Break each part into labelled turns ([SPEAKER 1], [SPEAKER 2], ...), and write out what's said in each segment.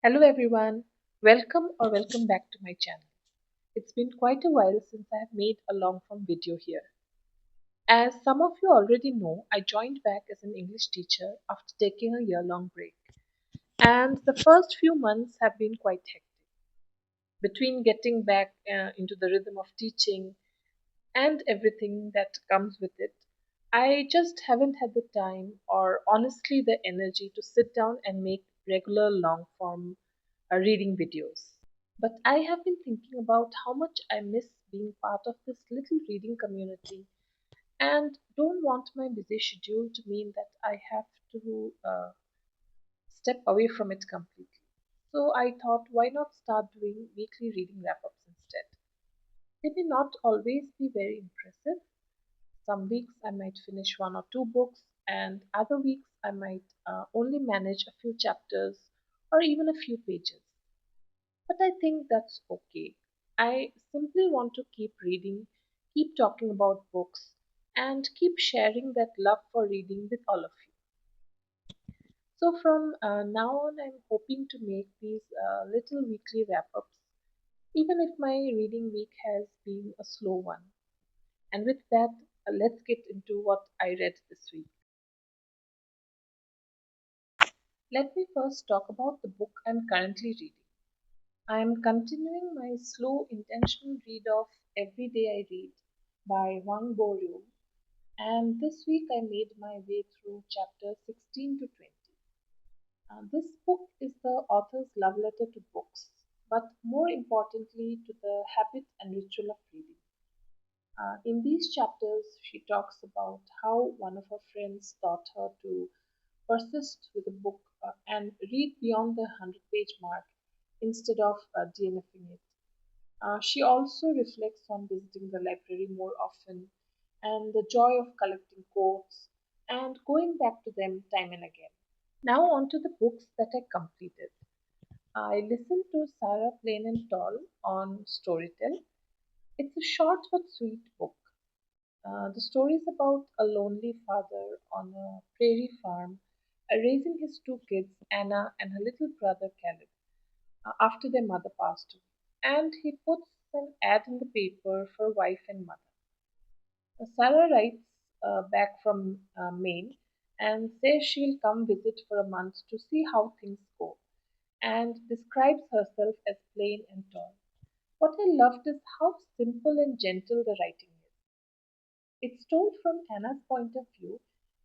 [SPEAKER 1] Hello everyone, welcome back to my channel. It's been quite a while since I have made a long form video here. As some of you already know, I joined back as an English teacher after taking a year long break. And the first few months have been quite hectic. Between getting back into the rhythm of teaching and everything that comes with it, I just haven't had the time or honestly the energy to sit down and make regular long form reading videos. But I have been thinking about how much I miss being part of this little reading community and don't want my busy schedule to mean that I have to step away from it completely. So I thought, why not start doing weekly reading wrap ups instead? They may not always be very impressive. Some weeks I might finish one or two books, and other weeks I might only manage a few chapters or even a few pages. But I think that's okay. I simply want to keep reading, keep talking about books, and keep sharing that love for reading with all of you. So, from now on, I'm hoping to make these little weekly wrap ups, even if my reading week has been a slow one. And with that, let's get into what I read this week. Let me first talk about the book I'm currently reading. I'm continuing my slow, intentional read of Every Day I Read by Wang Bo Ryu, and this week I made my way through chapter 16 to 20. This book is the author's love letter to books, but more importantly to the habit and ritual of reading. In these chapters, she talks about how one of her friends taught her to persist with a book and read beyond the 100-page mark instead of DNFing it. She also reflects on visiting the library more often and the joy of collecting quotes and going back to them time and again. Now, on to the books that I completed. I listened to Sarah Plain and Tall on Storytel. It's a short but sweet book. The story is about a lonely father on a prairie farm raising his two kids, Anna and her little brother Caleb, after their mother passed away. And he puts an ad in the paper for wife and mother. Sarah writes back from Maine and says she'll come visit for a month to see how things go and describes herself as plain and tall. What I loved is how simple and gentle the writing is. It's told from Anna's point of view,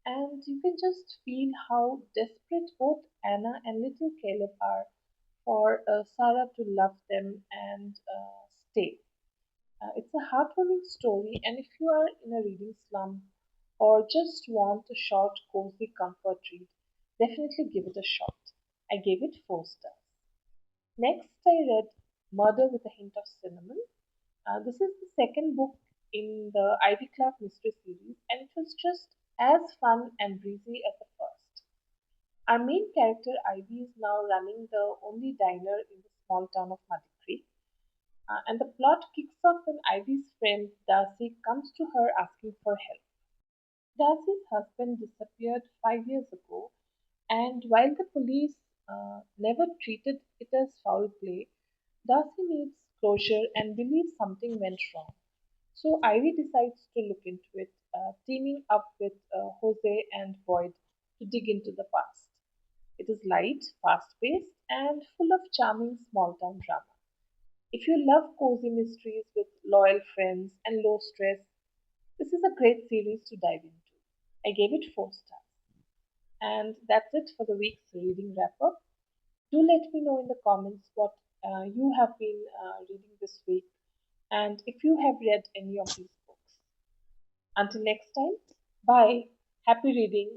[SPEAKER 1] and you can just feel how desperate both Anna and little Caleb are for Sarah to love them and stay. It's a heartwarming story, and if you are in a reading slump or just want a short, cozy comfort read, definitely give it a shot. I gave it 4 stars. Next, I read Murder with a Hint of Cinnamon. This is the second book in the Ivy Clark Mystery series, and it was just as fun and breezy as the first. Our main character, Ivy, is now running the only diner in the small town of Muddy Creek. And the plot kicks off when Ivy's friend Darcy comes to her asking for help. Darcy's husband disappeared 5 years ago, and while the police never treated it as foul play, Darcy needs closure and believes something went wrong. So Ivy decides to look into it, teaming up with Jose and Boyd to dig into the past. It is light, fast paced, and full of charming small town drama. If you love cozy mysteries with loyal friends and low stress, this is a great series to dive into. I gave it 4 stars. And that's it for the week's reading wrap up. Do let me know in the comments what you have been reading this week and if you have read any of these books. Until next time, bye. Happy reading.